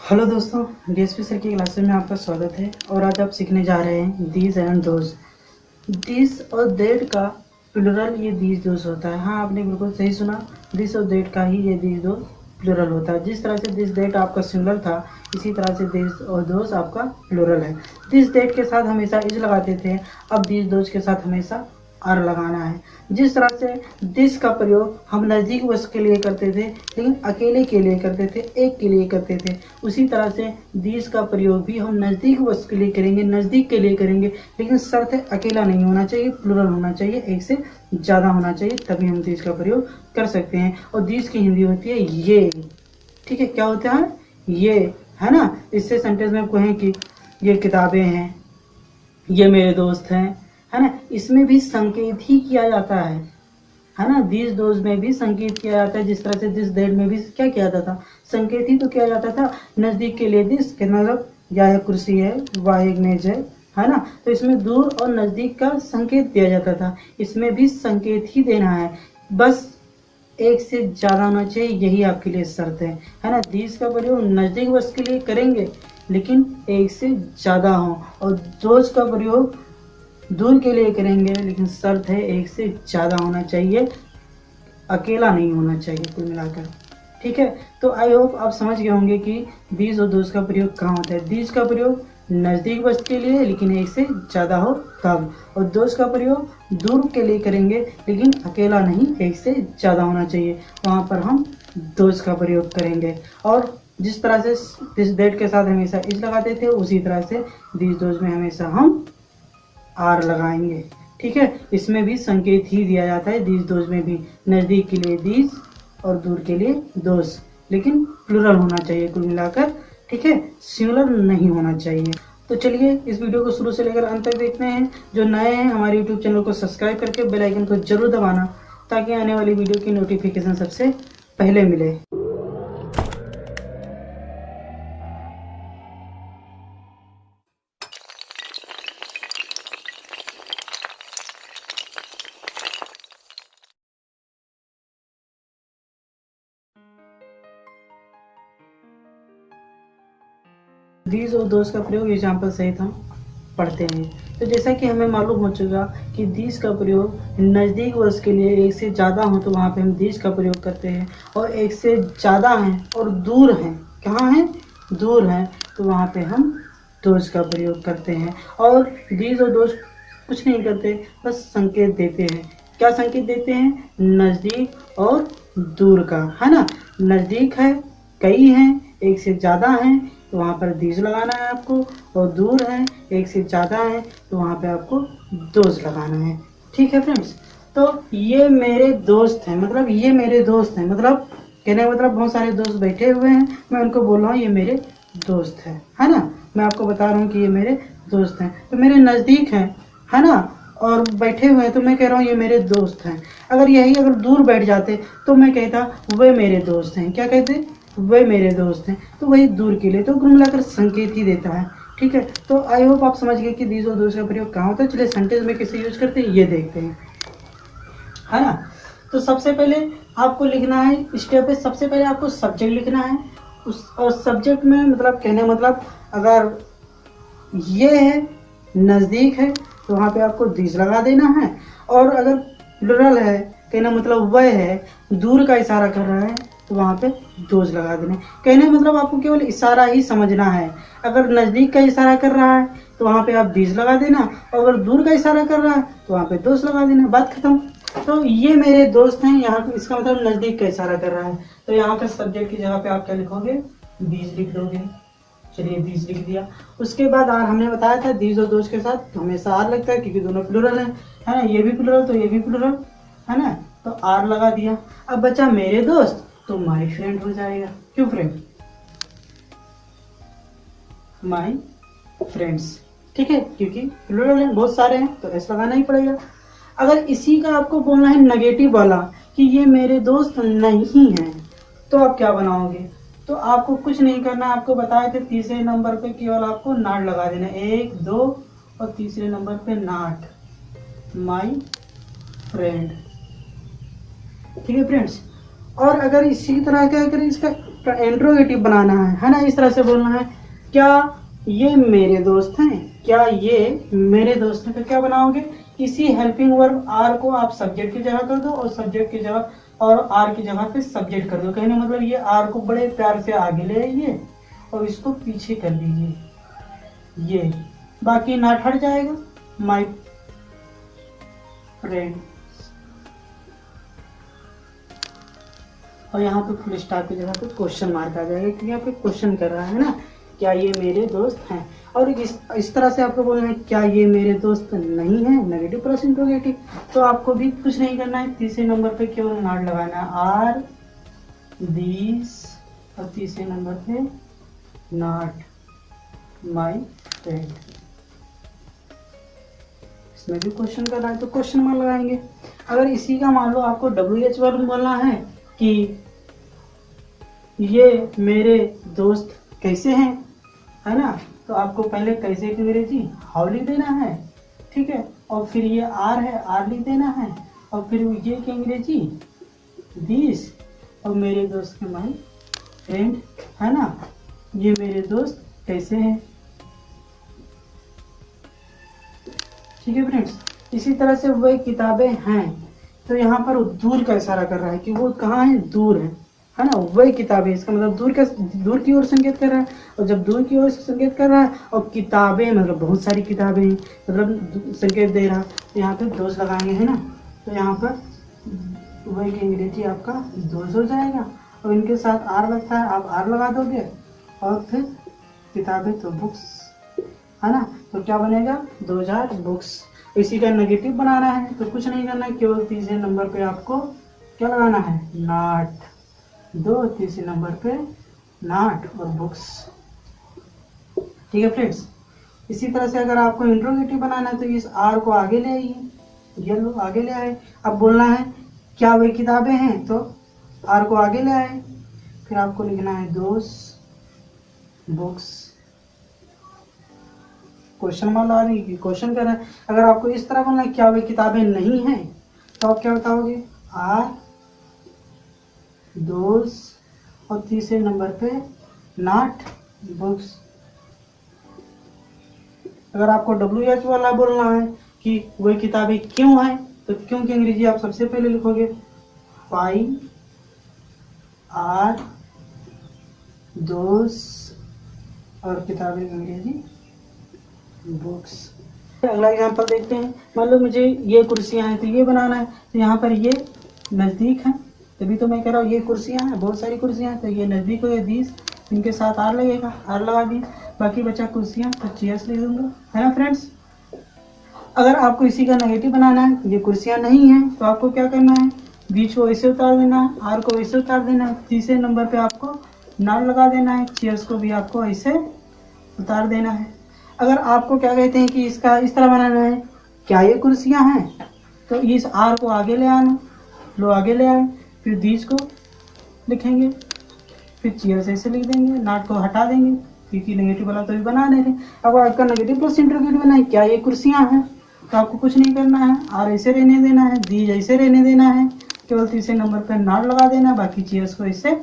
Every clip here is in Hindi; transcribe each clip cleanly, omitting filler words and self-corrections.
हेलो दोस्तों, डीएसपी सर की क्लास में आपका स्वागत है। और आज आप सीखने जा रहे हैं दीज एंड दोज। दिस और दैट का प्लूरल ये दीज दोज होता है। हाँ, आपने बिल्कुल सही सुना, दिस और दैट का ही ये दीज दोज प्लूरल होता है। जिस तरह से दिस दैट आपका सिंगुलर था, इसी तरह से दिस और दोज आपका प्लूरल है। दिस दैट के साथ हमेशा इज लगाते थे, अब दिस दोज के साथ हमेशा आर लगाना है। जिस तरह से दिस का प्रयोग हम नज़दीक वस्तु के लिए करते थे, लेकिन अकेले के लिए करते थे, एक के लिए करते थे, उसी तरह से दिस का प्रयोग भी हम नज़दीक वस्तु के लिए करेंगे, नज़दीक के लिए करेंगे, लेकिन शर्त है अकेला नहीं होना चाहिए, प्लूरल होना चाहिए, एक से ज़्यादा होना चाहिए, तभी हम दिस का प्रयोग कर सकते हैं। और दिस की हिंदी होती है ये। ठीक है, क्या होता है ये, है ना। इससे सेंटेंस में कहें कि ये किताबें हैं, ये मेरे दोस्त हैं, है ना, इसमें भी संकेत ही किया जाता है ना। दिस दोज में भी संकेत किया जाता है। जिस तरह से दिस दैट में भी क्या किया जाता था, संकेत ही तो किया जाता था। नज़दीक के लिए दिस के मतलब या एक कुर्सी है, वह एक मेज है ना, तो इसमें दूर और नज़दीक का संकेत दिया जाता था। इसमें भी संकेत ही देना है, बस एक से ज़्यादा होना चाहिए, यही आपके लिए शर्त है ना। दिस का प्रयोग नज़दीक वस्तु के लिए करेंगे, लेकिन एक से ज़्यादा हो, और दोज का प्रयोग दूर के लिए करेंगे, लेकिन शर्त है एक से ज़्यादा होना चाहिए, अकेला नहीं होना चाहिए, कुल मिलाकर। ठीक है, तो आई होप आप समझ गए होंगे कि दीज और दोज का प्रयोग कहाँ होता है। दीज का प्रयोग नज़दीक वस्तु के लिए, लेकिन एक से ज़्यादा हो तब, और दोज का प्रयोग दूर के लिए करेंगे, लेकिन अकेला नहीं, एक से ज़्यादा होना चाहिए, वहाँ पर हम दोज का प्रयोग करेंगे। और जिस तरह से दिस दैट के साथ हमेशा इज लगाते थे, उसी तरह से दीज दोज में हमेशा हम आर लगाएंगे। ठीक है, इसमें भी संकेत ही दिया जाता है। दीज दोज में भी नज़दीक के लिए दीज और दूर के लिए दोज, लेकिन प्लूरल होना चाहिए कुल मिलाकर। ठीक है, सिंगुलर नहीं होना चाहिए। तो चलिए इस वीडियो को शुरू से लेकर अंत तक देखते हैं। जो नए हैं, हमारे यूट्यूब चैनल को सब्सक्राइब करके बेल आइकन को जरूर दबाना, ताकि आने वाली वीडियो की नोटिफिकेशन सबसे पहले मिले। दीज और दोज का प्रयोग एग्जाम्पल सहित हम पढ़ते हैं। तो जैसा कि हमें मालूम हो चुका कि दीज का प्रयोग नज़दीक वस्तु के लिए एक से ज़्यादा हो, तो वहाँ पे हम दीज का प्रयोग करते हैं, और एक से ज़्यादा हैं और दूर हैं, कहाँ हैं, दूर हैं, तो वहाँ पे हम दोज का प्रयोग करते हैं। और दीज और दोज कुछ नहीं करते, बस संकेत देते हैं। क्या संकेत देते हैं, नज़दीक और दूर का, है ना। नज़दीक है, कई हैं, एक से ज़्यादा हैं, तो वहाँ पर दीज लगाना है आपको, और दूर है, एक से ज़्यादा है, तो वहाँ पे आपको दोज लगाना है। ठीक है फ्रेंड्स, तो ये मेरे दोस्त हैं, मतलब ये मेरे दोस्त हैं, मतलब कहने का मतलब बहुत सारे दोस्त बैठे हुए हैं, मैं उनको बोल रहा हूँ ये मेरे दोस्त हैं, है ना। मैं आपको बता रहा हूँ कि ये मेरे दोस्त हैं, तो मेरे नज़दीक हैं, है ना, और बैठे हुए हैं, तो मैं कह रहा हूँ ये मेरे दोस्त हैं। अगर दूर बैठ जाते तो मैं कहता वे मेरे दोस्त हैं। क्या कहते, वे मेरे दोस्त हैं, तो वही दूर के लिए, तो कुल मिलाकर संकेत ही देता है। ठीक है, तो आई होप आप समझ गए कि दीज और दोज का प्रयोग कहाँ होता है। चलिए सेंटेंस में कैसे यूज करते हैं ये देखते हैं, है ना। तो सबसे पहले आपको लिखना है, स्टेप पे सबसे पहले आपको सब्जेक्ट लिखना है। और सब्जेक्ट में मतलब कहने मतलब अगर ये है, नज़दीक है, तो वहाँ पे आपको दीज लगा देना है। और अगर प्लुरल है, कहना मतलब वह है, दूर का इशारा कर रहा है, तो वहाँ पे दोज लगा देना। कहने मतलब आपको केवल इशारा ही समझना है। अगर नज़दीक का इशारा कर रहा है, तो वहाँ पे आप दीज लगा देना, और अगर दूर का इशारा कर रहा है, तो वहाँ पे दोज लगा देना, बात खत्म। तो ये मेरे दोस्त हैं, यहाँ इसका मतलब नज़दीक का इशारा कर रहा है, तो यहाँ पे सब्जेक्ट की जगह पे आप क्या लिखोगे, दीज लिख दोगे। चलिए दीज लिख दिया। उसके बाद आर हमने बताया था, दीज और दोज के साथ हमेशा आर लगता है, क्योंकि दोनों प्लूरल है ना, ये भी प्लूरल तो ये भी प्लूरल, है ना, तो आर लगा दिया। अब बचा मेरे दोस्त, तो माई फ्रेंड हो जाएगा। क्यों फ्रेंड, माई फ्रेंड्स। ठीक है, क्योंकि प्लूरल है, बहुत सारे हैं, तो एस लगाना ही पड़ेगा। अगर इसी का आपको बोलना है नेगेटिव वाला कि ये मेरे दोस्त नहीं हैं, तो आप क्या बनाओगे, तो आपको कुछ नहीं करना। आपको बताए थे तीसरे नंबर पे केवल आपको नाट लगा देना, 1 2 और तीसरे नंबर पे नाट, माई फ्रेंड। ठीक है फ्रेंड्स, और अगर इसी तरह का अगर इसका इंट्रोगेटिव बनाना है ना, इस तरह से बोलना है, क्या ये मेरे दोस्त हैं, क्या ये मेरे दोस्त हैं। तो क्या बनाओगे, इसी हेल्पिंग वर्ब आर को आप सब्जेक्ट की जगह कर दो और सब्जेक्ट की जगह और आर की जगह पे सब्जेक्ट कर दो। कहने मतलब ये आर को बड़े प्यार से आगे ले आइए और इसको पीछे कर दीजिए, ये बाकी नॉट हट जाएगा, माय फ्रेंड, और यहाँ पे फुल स्टॉप की जगह पे क्वेश्चन मार्क आ जाएगा क्योंकि यहाँ पे क्वेश्चन कर रहा है ना, क्या ये मेरे दोस्त हैं। और इस तरह से आपको बोलना है, क्या ये मेरे दोस्त नहीं है, नेगेटिव प्लस इंट्रोगेटिव। तो आपको भी कुछ नहीं करना है, तीसरे नंबर पे केवल नॉट लगाना है, आर दीस, और तीसरे नंबर पे नॉट माय फ्रेंड। इसमें भी क्वेश्चन कर रहा है तो क्वेश्चन मार्क लगाएंगे। अगर इसी का मान लो आपको WH वर्ब बोलना है कि ये मेरे दोस्त कैसे हैं, है ना, तो आपको पहले कैसे की अंग्रेजी हाउ लिख देना है, ठीक है, और फिर ये आर है, आर लिख देना है, और फिर ये की अंग्रेजी दिस, और मेरे दोस्त के माय फ्रेंड, है ना, ये मेरे दोस्त कैसे हैं। ठीक है फ्रेंड्स, इसी तरह से वह किताबें हैं, तो यहाँ पर दूर का इशारा कर रहा है कि वो कहाँ है, दूर है ना, वही किताबें, इसका मतलब दूर की ओर संकेत कर रहा है। और जब दूर की ओर संकेत कर रहा है और किताबें मतलब बहुत सारी किताबें मतलब संकेत दे रहा है, तो यहाँ पे दोस्त लगाएंगे, है ना, तो यहाँ पर वही की अंग्रेजी आपका दोस्त हो जाएगा, और इनके साथ आर लगता है, आप आर लगा दोगे, और फिर किताबें तो बुक्स, है ना, तो क्या बनेगा 2000 बुक्स। इसी का नेगेटिव बनाना है तो कुछ नहीं करना है, केवल तीसरे नंबर पे आपको क्या लगाना है, नॉट, दो तीसरे नंबर पे नॉट और बुक्स। ठीक है फ्रेंड्स, इसी तरह से अगर आपको इंट्रोगेटिव बनाना है तो इस आर को आगे ले आइए, ये लो आगे ले आए। अब बोलना है क्या वे किताबें हैं, तो आर को आगे ले आए, फिर आपको लिखना है दोस बुक्स, क्वेश्चन मार्क लगा देंगे, क्वेश्चन कर रहा है। अगर आपको इस तरह बोलना है क्या वे किताबें नहीं हैं, तो आप क्या बताओगे, आर दोस, और तीसरे नंबर पे नॉट बुक्स। अगर आपको WH वाला बोलना है कि वे किताबें क्यों हैं, तो क्यों की अंग्रेजी आप सबसे पहले लिखोगे वाई आर दोस, और किताबें की अंग्रेजी बुक्स। अगला एग्जांपल देखते हैं, मान लो मुझे ये कुर्सियां हैं तो ये बनाना है, तो यहाँ पर ये नज़दीक है, तभी तो मैं कह रहा हूँ ये कुर्सियां हैं, बहुत सारी कुर्सियां हैं, तो ये नज़दीक हो गए 20, इनके साथ आर लगेगा, आर लगा दी, बाकी बचा कुर्सियां, तो चेयर्स लिख दूंगा, है ना फ्रेंड्स। अगर आपको इसी का नेगेटिव बनाना है, ये कुर्सियां नहीं हैं, तो आपको क्या करना है, बीच को ऐसे उतार देना है, आर को ऐसे उतार देना है, तीसरे नंबर पे आपको नॉट लगा देना है, चेयर्स को भी आपको ऐसे उतार देना है। अगर आपको क्या कहते हैं कि इसका इस तरह बनाना है, क्या ये कुर्सियां हैं, तो इस आर को आगे ले आना, लो आगे ले आए, फिर बीच को लिखेंगे, फिर चेयर्स ऐसे लिख देंगे, नॉट को हटा देंगे क्योंकि नेगेटिव वाला तो भी बना नहीं थे। अब आपका नेगेटिव प्लस इंट्रोगेटिव बना है, क्या ये कुर्सियां हैं, तो आपको कुछ नहीं करना है, आर ऐसे रहने देना है, दीज ऐसे रहने देना है, केवल तीसरे नंबर पर नॉट लगा देना, बाकी चेयर्स को ऐसे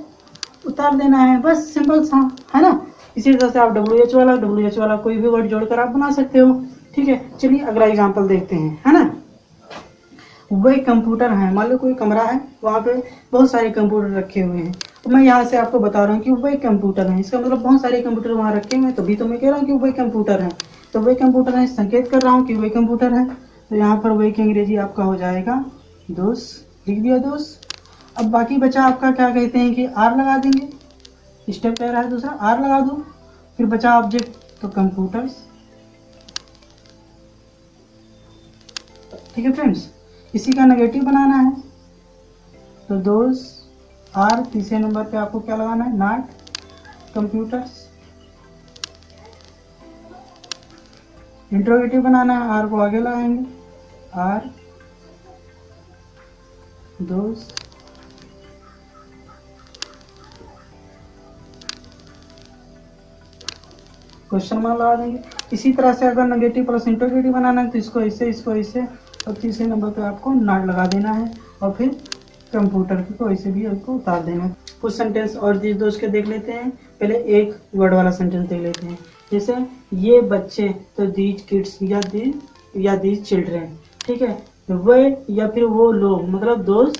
उतार देना है, बस सिंपल सा, है ना। इसी तरह से आप WH वाला कोई भी वर्ड जोड़कर आप बना सकते हो। ठीक है, चलिए अगला एग्जांपल देखते हैं, है ना। वही कंप्यूटर है, मान लो कोई कमरा है, वहाँ पे बहुत सारे कंप्यूटर रखे हुए हैं, तो मैं यहाँ से आपको बता रहा हूँ कि वही कंप्यूटर है, इसका मतलब बहुत सारे कंप्यूटर वहाँ रखे हुए हैं, तभी तो मैं कह रहा हूँ कि वही कंप्यूटर है, तो वही कंप्यूटर है, संकेत कर रहा हूँ कि वही कंप्यूटर है, तो यहाँ पर वही की अंग्रेजी आपका हो जाएगा दोस्त, लिख दिया दोस्त। अब बाकी बचा आपका क्या कहते हैं कि आर लगा देंगे, स्टेप कह रहा है दूसरा, आर लगा दो, फिर बचा ऑब्जेक्ट तो कंप्यूटर्स। ठीक है फ्रेंड्स, इसी का नेगेटिव बनाना है, तो दोस आर, तीसरे नंबर पे आपको क्या लगाना है, नॉट कंप्यूटर्स। इंट्रोगेटिव बनाना है, आर को आगे लगाएंगे, आर दोस क्वेश्चन मार्क लगा देंगे। इसी तरह से अगर नेगेटिव प्लस इंट्रोगेटिव बनाना है तो इसको ऐसे और तीसरे नंबर पे आपको नॉट लगा देना है, और फिर कंप्यूटर की कोई से भी आपको उतार देना। कुछ सेंटेंस और दीज दोस्त के देख लेते हैं। पहले एक वर्ड वाला सेंटेंस देख लेते हैं। जैसे ये बच्चे, तो दीज किड्स या दीज चिल्ड्रेन, ठीक है। वे या फिर वो लोग, मतलब दोज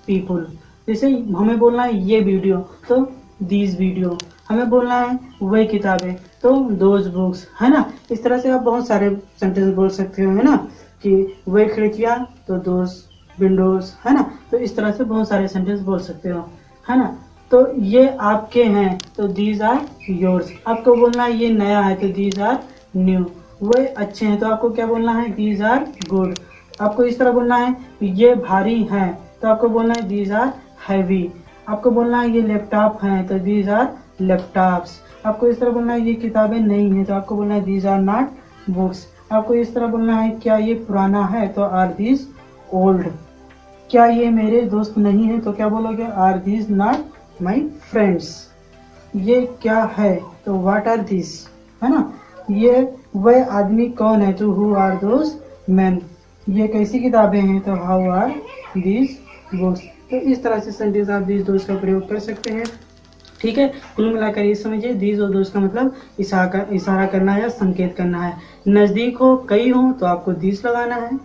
पीपुल। जैसे हमें बोलना है ये वीडियो, तो दीज वीडियो। हमें बोलना है वही किताबें, तो दोज बुक्स, है ना। इस तरह से आप बहुत सारे सेंटेंस बोल सकते हो, है ना, कि वही खिड़कियाँ, तो दोज विंडोज, है ना। तो इस तरह से बहुत सारे सेंटेंस बोल सकते हो, है ना। तो ये आपके हैं, तो दीज आर योर्स। आपको बोलना है ये नया है, तो दीज आर न्यू। वे अच्छे हैं, तो आपको क्या बोलना है, दीज आर गुड। आपको इस तरह बोलना है ये भारी हैं, तो आपको बोलना है दीज आर हैवी। आपको बोलना है ये लैपटॉप हैं, तो दीज आर लैपटॉप्स। आपको इस तरह बोलना है ये किताबें नहीं हैं, तो आपको बोलना है दीज आर नॉट बुक्स। आपको इस तरह बोलना है क्या ये पुराना है, तो आर दीज ओल्ड। क्या ये मेरे दोस्त नहीं है, तो क्या बोलोगे, are these not my friends. ये क्या है, तो व्हाट आर दिस, है ना। ये वह आदमी कौन है, तो हु आर दोज मैन। ये कैसी किताबें हैं, तो हाउ आर दीज बुक्स। तो इस तरह से सेंटेंस आप दीज दोस्त का प्रयोग कर सकते हैं, ठीक है। कुल मिलाकर ये समझिए, दीज और दोस्त का मतलब इशारा करना है या संकेत करना है। नजदीक हो, कई हो, तो आपको दीज लगाना है।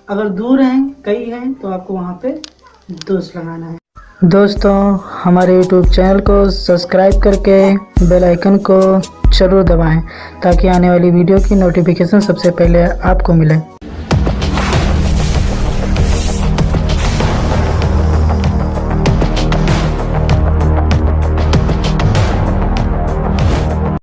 अगर दूर हैं, कई हैं, तो आपको वहाँ पे दोस्त लगाना है। दोस्तों, हमारे YouTube चैनल को सब्सक्राइब करके बेल आइकन को जरूर दबाएं, ताकि आने वाली वीडियो की नोटिफिकेशन सबसे पहले आपको मिले।